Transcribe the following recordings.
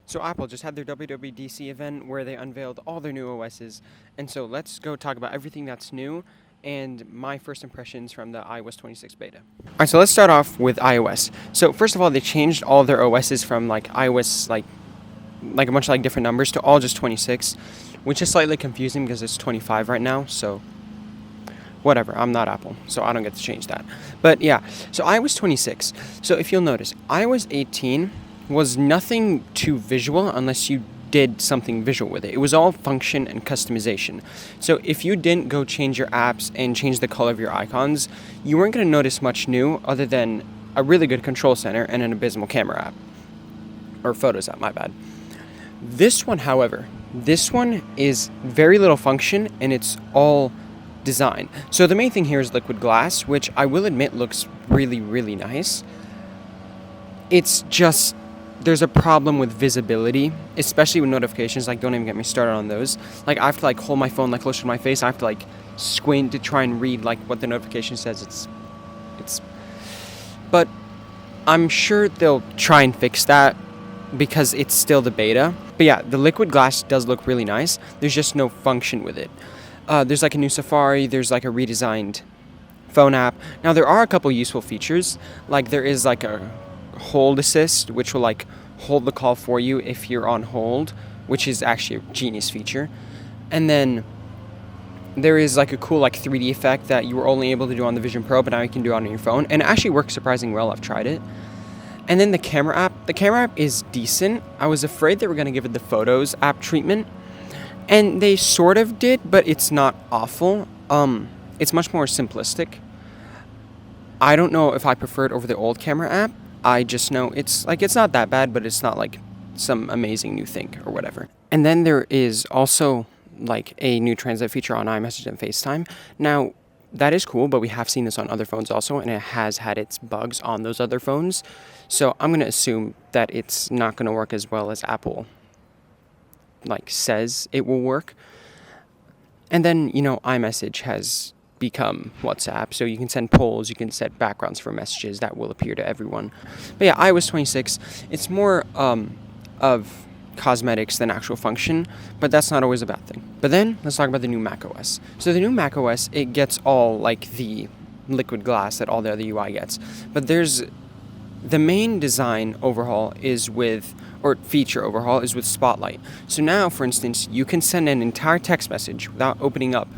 So Apple just had their WWDC event where they unveiled all their new OSs, and so let's go talk about everything that's new and my first impressions from the iOS 26 beta. Alright, so let's start off with iOS. So first of all, they changed all their OSs from iOS like a bunch of different numbers to all just 26, which is slightly confusing because it's 25 right now, so whatever, I'm not Apple, so I don't get to change that. But yeah, so iOS 26. So if you'll notice, iOS 18 was nothing too visual unless you did something visual with it. It was all function and customization. So if you didn't go change your apps and change the color of your icons, you weren't going to notice much new other than a really good control center and an abysmal camera app. Or Photos app, my bad. This one, however, is very little function and it's all design. So the main thing here is liquid glass, which I will admit looks really, really nice. It's just there's a problem with visibility, especially with notifications. Don't even get me started on those. I have to hold my phone closer to my face. I have to squint to try and read what the notification says. It's but I'm sure they'll try and fix that because it's still the beta. But yeah, the liquid glass does look really nice. There's just no function with it. There's a new Safari, there's a redesigned phone app. Now there are a couple useful features. There is a hold assist, which will hold the call for you if you're on hold, which is actually a genius feature. And then there is a cool 3D effect that you were only able to do on the Vision Pro, but now you can do it on your phone, and it actually works surprisingly well. I've tried it. And then the camera app is decent. I was afraid they were going to give it the Photos app treatment, and they sort of did, but it's not awful. It's much more simplistic. I don't know if I prefer it over the old camera app. I just know it's not that bad, but it's not some amazing new thing or whatever. And then there is also a new translate feature on iMessage and FaceTime. Now, that is cool, but we have seen this on other phones also, and it has had its bugs on those other phones. So I'm going to assume that it's not going to work as well as Apple says it will work. And then, iMessage has become WhatsApp, so you can send polls, you can set backgrounds for messages that will appear to everyone. But yeah, iOS 26, it's more of cosmetics than actual function, but that's not always a bad thing. But then let's talk about the new macOS. So the new macOS, it gets all the liquid glass that all the other UI gets, but there's the main design overhaul feature overhaul is with Spotlight. So now, for instance, you can send an entire text message without opening up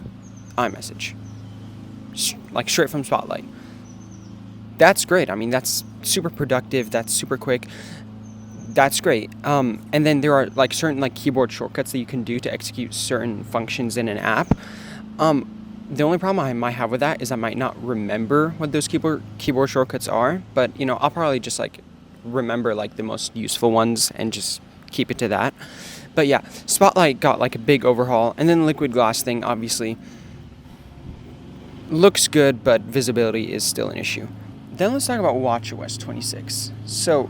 iMessage. Straight from Spotlight. That's great. I mean, that's super productive. That's super quick. That's great. And then there are certain keyboard shortcuts that you can do to execute certain functions in an app. The only problem I might have with that is I might not remember what those keyboard shortcuts are. But I'll probably just remember the most useful ones and just keep it to that. But yeah, Spotlight got a big overhaul, and then the liquid glass thing obviously looks good, but visibility is still an issue. Then let's talk about watchOS 26. So,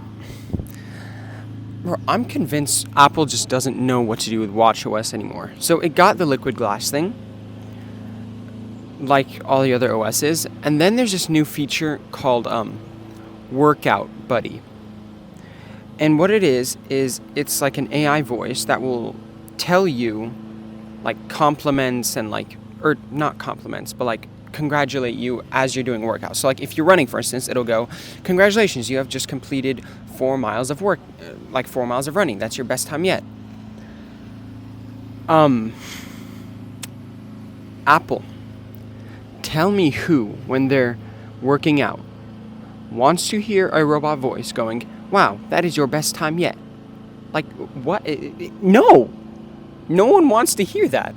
I'm convinced Apple just doesn't know what to do with watchOS anymore. So it got the liquid glass thing, like all the other OSs, and then there's this new feature called Workout Buddy. And what it is it's an AI voice that will tell you compliments and or not compliments, but congratulate you as you're doing workouts. So if you're running, for instance, it'll go, congratulations, you have just completed 4 miles of work, 4 miles of running. That's your best time yet. Apple, tell me who, when they're working out, wants to hear a robot voice going, wow, that is your best time yet. What? No one wants to hear that.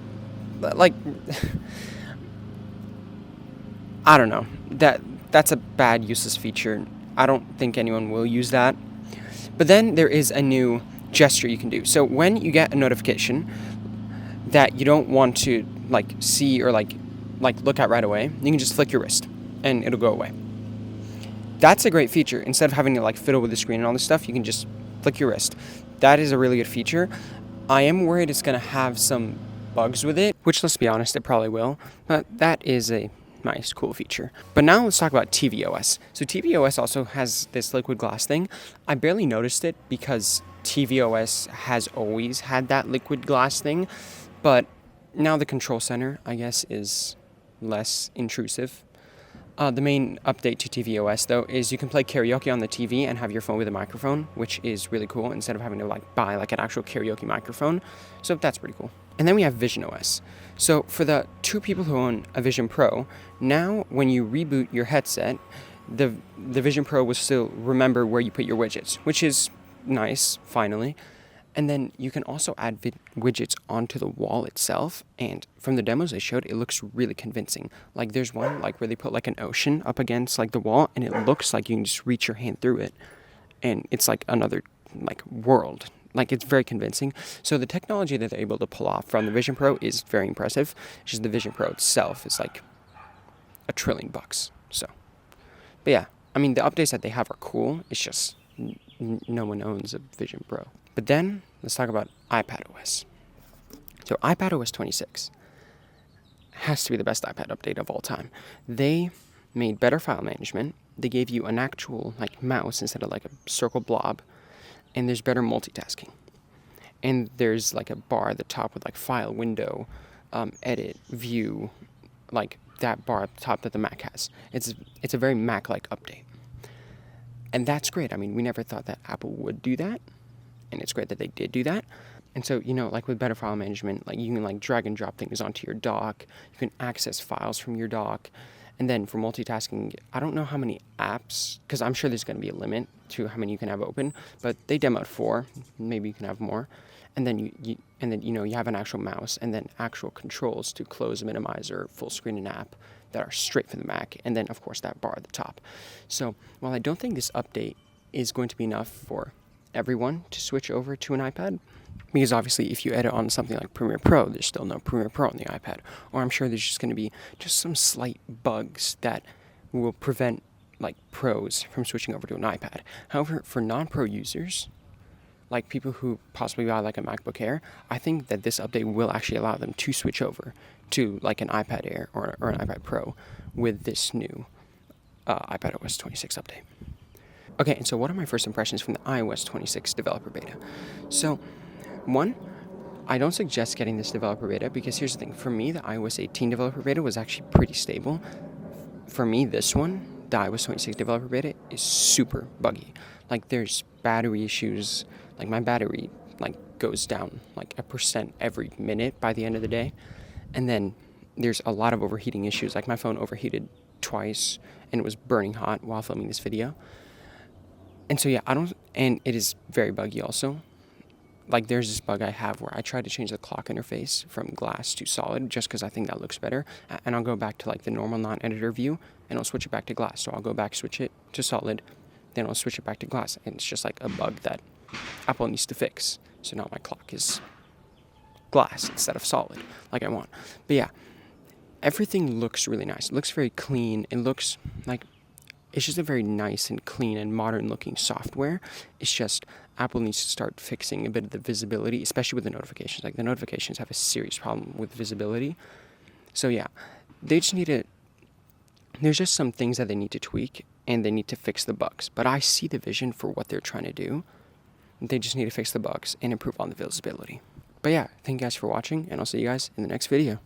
I don't know. That's a bad, useless feature. I don't think anyone will use that. But then there is a new gesture you can do. So when you get a notification that you don't want to see or look at right away, you can just flick your wrist and it'll go away. That's a great feature. Instead of having to fiddle with the screen and all this stuff, you can just flick your wrist. That is a really good feature. I am worried it's going to have some bugs with it, which, let's be honest, it probably will. But that is a nice, cool feature. But now let's talk about tvOS. So tvOS also has this liquid glass thing. I barely noticed it because tvOS has always had that liquid glass thing, but now the control center, I guess, is less intrusive. The main update to tvOS, though, is you can play karaoke on the TV and have your phone with a microphone, which is really cool, instead of having to buy an actual karaoke microphone. So that's pretty cool. And then we have Vision OS. So for the 2 people who own a Vision Pro, now when you reboot your headset, the Vision Pro will still remember where you put your widgets, which is nice, finally. And then you can also add widgets onto the wall itself. And from the demos they showed, it looks really convincing. There's one where they put an ocean up against the wall, and it looks like you can just reach your hand through it, and it's another world. It's very convincing. So the technology that they're able to pull off from the Vision Pro is very impressive. It's just the Vision Pro itself is $1 trillion. So, but yeah, I mean, the updates that they have are cool. It's just no one owns a Vision Pro. But then, let's talk about iPadOS. So iPadOS 26 has to be the best iPad update of all time. They made better file management. They gave you an actual mouse instead of a circle blob. And there's better multitasking. And there's a bar at the top with file, window, edit, view, that bar at the top that the Mac has. It's a very Mac-like update. And that's great. I mean, we never thought that Apple would do that. And it's great that they did do that. And so, with better file management, you can drag and drop things onto your dock. You can access files from your dock. And then for multitasking, I don't know how many apps, because I'm sure there's going to be a limit to how many you can have open, but they demoed 4. Maybe you can have more. And then you have an actual mouse and then actual controls to close, minimize, or full screen an app that are straight for the Mac. And then, of course, that bar at the top. So while I don't think this update is going to be enough for everyone to switch over to an iPad, because obviously if you edit on something like Premiere Pro, there's still no Premiere Pro on the iPad, or I'm sure there's just going to be just some slight bugs that will prevent pros from switching over to an iPad. However, for non-pro users, people who possibly buy a MacBook Air, I think that this update will actually allow them to switch over to an iPad Air or an iPad Pro with this new iPadOS 26 update. Okay, and so what are my first impressions from the iOS 26 developer beta? So, 1, I don't suggest getting this developer beta because here's the thing. For me, the iOS 18 developer beta was actually pretty stable. For me, this one, the iOS 26 developer beta, is super buggy. There's battery issues. My battery, goes down, 1% every minute by the end of the day. And then there's a lot of overheating issues. My phone overheated twice, and it was burning hot while filming this video. And so, yeah, and it is very buggy also. There's this bug I have where I try to change the clock interface from glass to solid just because I think that looks better. And I'll go back to the normal non-editor view and I'll switch it back to glass. So I'll go back, switch it to solid, then I'll switch it back to glass. And it's just a bug that Apple needs to fix. So now my clock is glass instead of solid I want. But yeah, everything looks really nice. It looks very clean. It looks it's just a very nice and clean and modern looking software. It's just Apple needs to start fixing a bit of the visibility, especially with the notifications. The notifications have a serious problem with visibility. So yeah, they just need to, there's just some things that they need to tweak and they need to fix the bugs. But I see the vision for what they're trying to do. They just need to fix the bugs and improve on the visibility. But yeah, thank you guys for watching, and I'll see you guys in the next video.